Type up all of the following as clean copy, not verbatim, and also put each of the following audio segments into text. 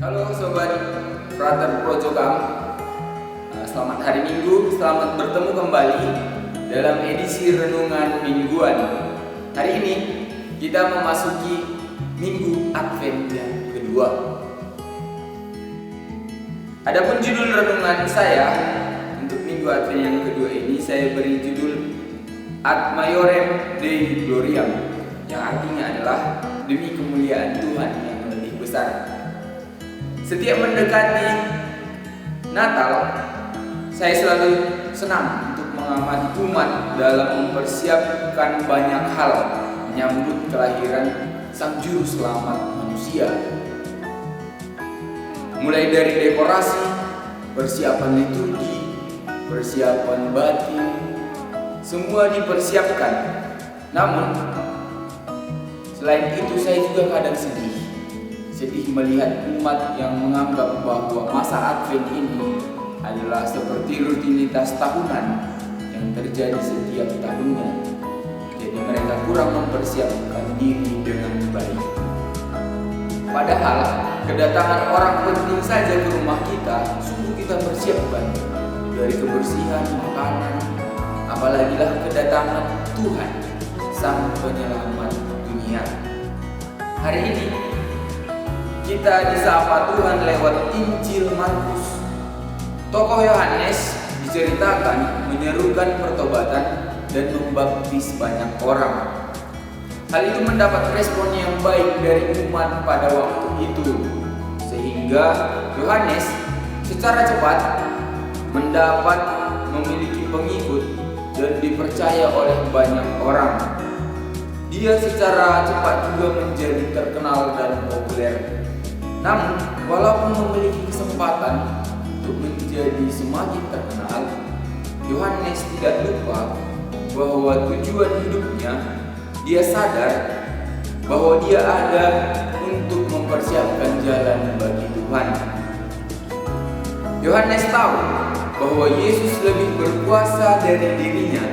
Halo Sobat Frater Projokam, selamat hari Minggu, selamat bertemu kembali dalam edisi Renungan Mingguan. Hari ini kita memasuki Minggu Advent yang kedua. Adapun judul renungan saya untuk Minggu Advent yang kedua ini saya beri judul Ad Maiorem Dei Gloriam, yang artinya adalah demi kemuliaan Tuhan yang lebih besar. Setiap mendekati Natal, saya selalu senang untuk mengamati umat dalam mempersiapkan banyak hal menyambut kelahiran Sang Juru Selamat manusia. Mulai dari dekorasi, persiapan liturgi, persiapan batin, semua dipersiapkan. Namun, selain itu saya juga kadang sedih melihat umat yang menganggap bahwa masa Advent ini adalah seperti rutinitas tahunan yang terjadi setiap tahunnya. Jadi mereka kurang mempersiapkan diri dengan baik. Padahal kedatangan orang penting saja ke rumah kita sungguh kita persiapkan, dari kebersihan makanan, apalagilah kedatangan Tuhan Sang Penyelamat dunia. Hari ini kita disapa Tuhan lewat Injil Markus. Tokoh Yohanes diceritakan menyerukan pertobatan dan membaptis banyak orang. Hal itu mendapat respon yang baik dari umat pada waktu itu, sehingga Yohanes secara cepat mendapat memiliki pengikut dan dipercaya oleh banyak orang. Dia secara cepat juga menjadi terkenal dan populer. Namun, walaupun memiliki kesempatan untuk menjadi semakin terkenal, Yohanes tidak lupa bahwa tujuan hidupnya. Dia sadar bahwa dia ada untuk mempersiapkan jalan bagi Tuhan. Yohanes tahu bahwa Yesus lebih berkuasa dari dirinya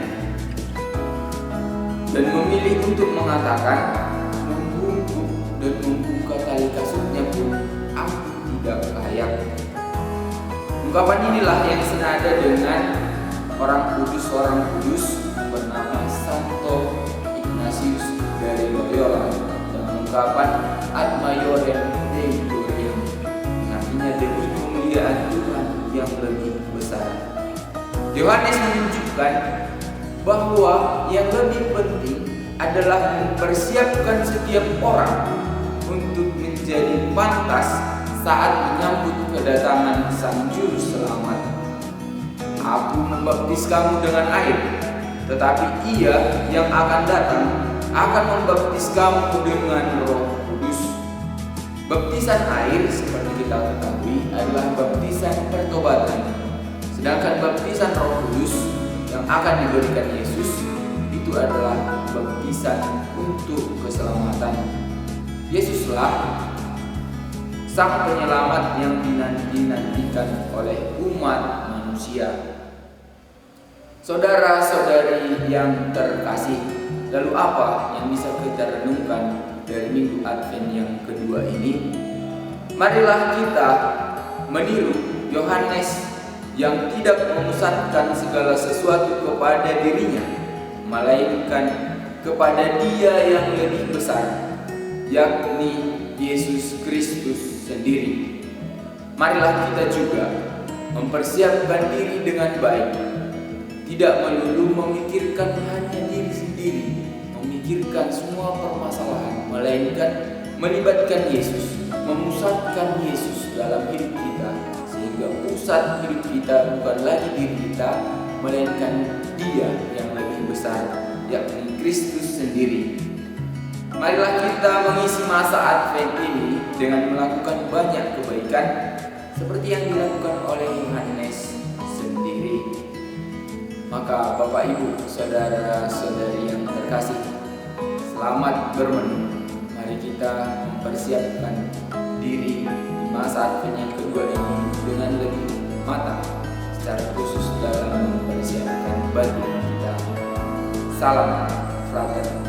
dan memilih untuk mengatakan, membungkuk dan membuka tali kasutnya pun aku tidak layak. Ungkapan inilah yang senada dengan orang kudus bernama Santo Ignatius dari Loyola dengan ungkapan Ad Maiorem Dei Gloriam, artinya demi kemuliaan Tuhan yang lebih besar. Yohanes menunjukkan bahwa yang lebih penting adalah mempersiapkan setiap orang untuk menjadi pantas saat menyambut kedatangan Sang Juru Selamat. Aku membaptis kamu dengan air, tetapi Ia yang akan datang akan membaptis kamu dengan Roh Kudus. Baptisan air seperti kita ketahui adalah baptisan pertobatan, sedangkan baptisan Roh Kudus yang akan diberikan Yesus itu adalah baptisan untuk keselamatan. Yesuslah Sang Penyelamat yang dinanti-nantikan oleh umat manusia. Saudara-saudari yang terkasih, lalu apa yang bisa kita renungkan dari Minggu Advent yang kedua ini? Marilah kita meniru Yohanes yang tidak memusatkan segala sesuatu kepada dirinya, melainkan kepada Dia yang lebih besar, yakni Yesus Kristus sendiri. Marilah kita juga mempersiapkan diri dengan baik, tidak melulu memikirkan hanya diri sendiri, memikirkan semua permasalahan, melainkan melibatkan Yesus, memusatkan Yesus dalam hidup kita, sehingga pusat hidup kita bukan lagi diri kita, melainkan Dia yang lebih besar, yakni Kristus sendiri. Marilah kita mengisi masa Advent ini dengan melakukan banyak kebaikan seperti yang dilakukan oleh Yohanes sendiri. Maka Bapak Ibu, saudara-saudari yang terkasih, selamat bermenung. Mari kita mempersiapkan diri di masa Advent yang kedua ini dengan lebih matang, secara khusus dalam mempersiapkan batin kita. Salam Frater